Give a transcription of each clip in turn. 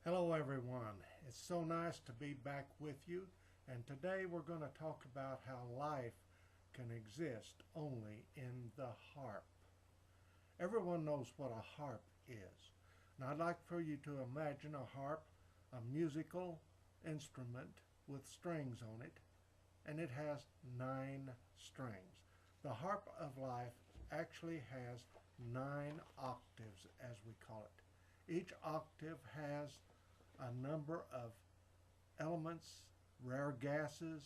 Hello everyone, it's so nice to be back with you, and today we're going to talk about how life can exist only in the harp. Everyone knows what a harp is, and I'd like for you to imagine a harp, a musical instrument with strings on it, and it has 9 strings. The harp of life actually has 9 octaves, as we call it. Each octave has a number of elements, rare gases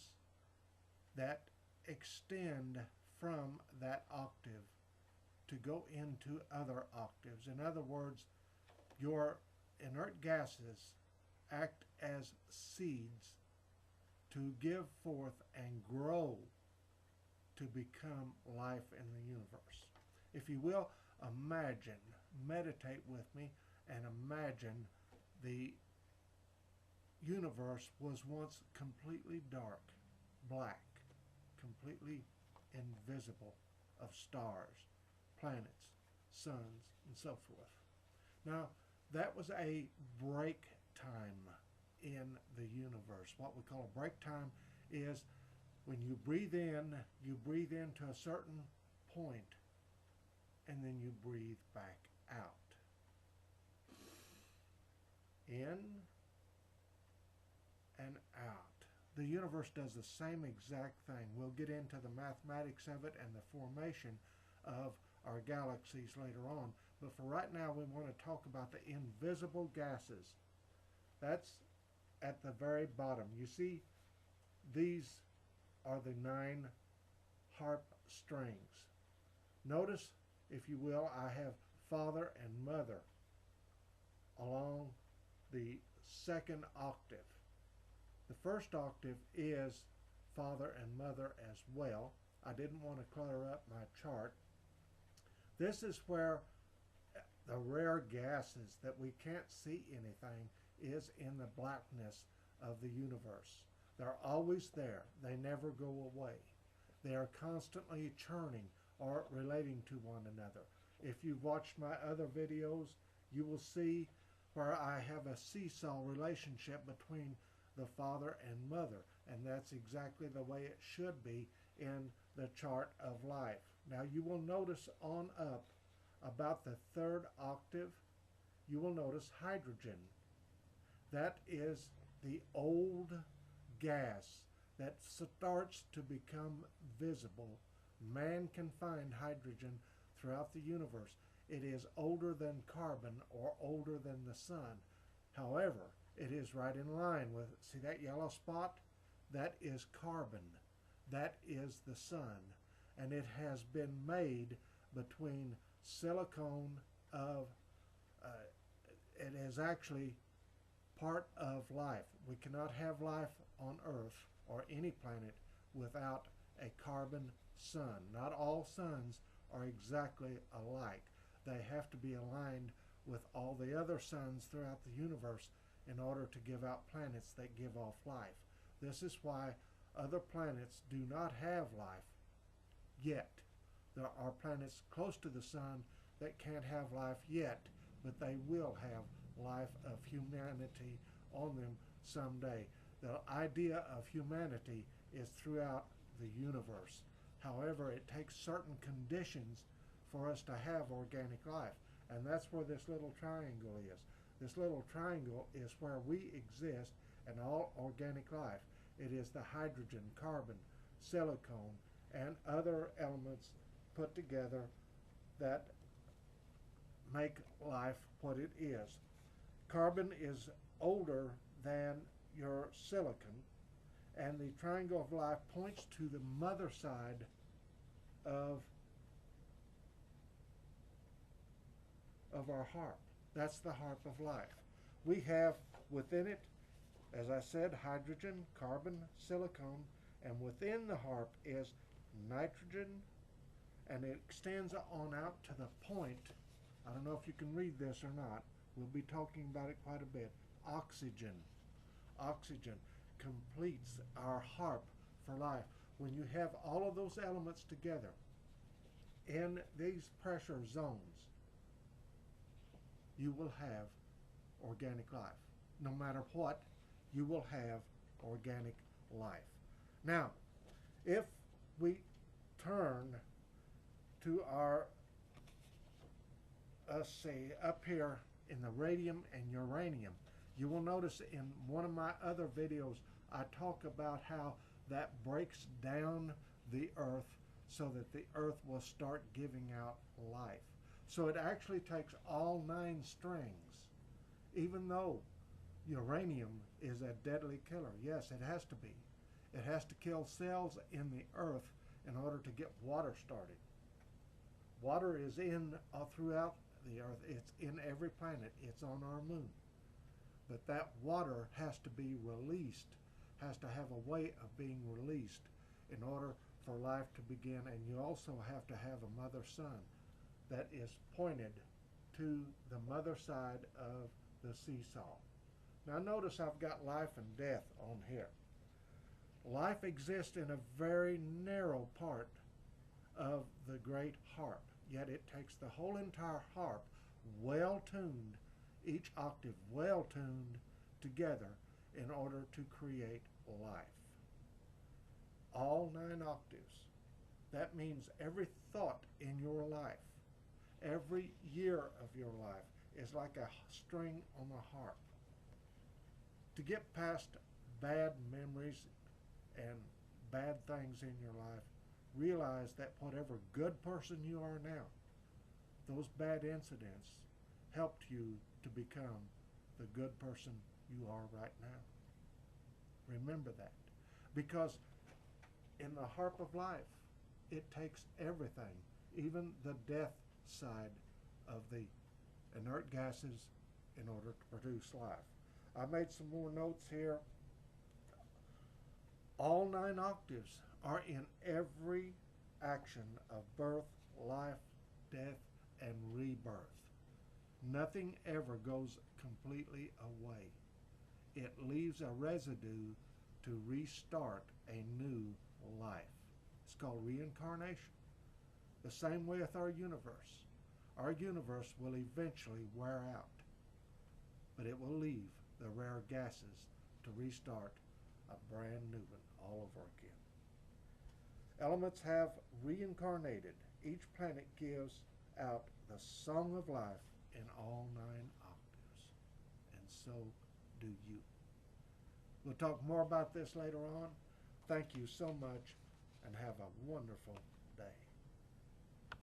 that extend from that octave to go into other octaves. In other words, your inert gases act as seeds to give forth and grow to become life in the universe. If you will, imagine, meditate with me, and imagine the universe was once completely dark, black, completely invisible of stars, planets, suns, and so forth. Now, that was a break time in the universe. What we call a break time is when you breathe in to a certain point, and then you breathe back out. In and out. The universe does the same exact thing. We'll get into the mathematics of it and the formation of our galaxies later on. But for right now, we want to talk about the invisible gases. That's at the very bottom. You see, these are the 9 harp strings. Notice, if you will, I have father and mother along the second octave. The first octave is father and mother as well. I didn't want to clutter up my chart. This is where the rare gases that we can't see anything is in the blackness of the universe. They're always there. They never go away. They are constantly churning or relating to one another. If you've watched my other videos, you will see where I have a seesaw relationship between the father and mother, and that's exactly the way it should be in the chart of life. Now you will notice on up about the 3rd octave, you will notice hydrogen. That is the old gas that starts to become visible. Man can find hydrogen throughout the universe. It is older than carbon or older than the sun. However, it is right in line with, see that yellow spot? That is carbon. That is the sun. And it has been made between silicone of, it is actually part of life. We cannot have life on Earth or any planet without a carbon sun. Not all suns are exactly alike. They have to be aligned with all the other suns throughout the universe in order to give out planets that give off life. This is why other planets do not have life yet. There are planets close to the sun that can't have life yet, but they will have life of humanity on them someday. The idea of humanity is throughout the universe. However, it takes certain conditions for us to have organic life, and that's where this little triangle is. This little triangle is where we exist in all organic life. It is the hydrogen, carbon, silicone, and other elements put together that make life what it is. Carbon is older than your silicon, and the triangle of life points to the mother side of our harp. That's the harp of life. We have within it, as I said, hydrogen, carbon, silicone, and within the harp is nitrogen, and it extends on out to the point, I don't know if you can read this or not, we'll be talking about it quite a bit, oxygen. Oxygen completes our harp for life. When you have all of those elements together in these pressure zones, you will have organic life. no matter what, you will have organic life. Now, if we turn to our, let's see, up here in the radium and uranium, you will notice in one of my other videos, I talk about how that breaks down the earth so that the earth will start giving out life. So it actually takes all 9 strings, even though uranium is a deadly killer. Yes, it has to be. It has to kill cells in the earth in order to get water started. Water is in throughout the earth. It's in every planet. It's on our moon. But that water has to be released, has to have a way of being released in order for life to begin. And you also have to have a mother-sun that is pointed to the mother side of the seesaw. Now notice I've got life and death on here. Life exists in a very narrow part of the great harp, yet it takes the whole entire harp well tuned, each octave well tuned together in order to create life. All 9 octaves. That means every thought in your life, every year of your life is like a string on a harp. To get past bad memories and bad things in your life, realize that whatever good person you are now, those bad incidents helped you to become the good person you are right now. Remember that. Because in the harp of life, it takes everything, even the death side of the inert gases, in order to produce life. I made some more notes here. All 9 octaves are in every action of birth, life, death, and rebirth. Nothing ever goes completely away. It leaves a residue to restart a new life. It's called reincarnation. The same way with our universe. Our universe will eventually wear out, but it will leave the rare gases to restart a brand new one all over again. Elements have reincarnated. Each planet gives out the song of life in all 9 octaves, and so do you. We'll talk more about this later on. Thank you so much, and have a wonderful day.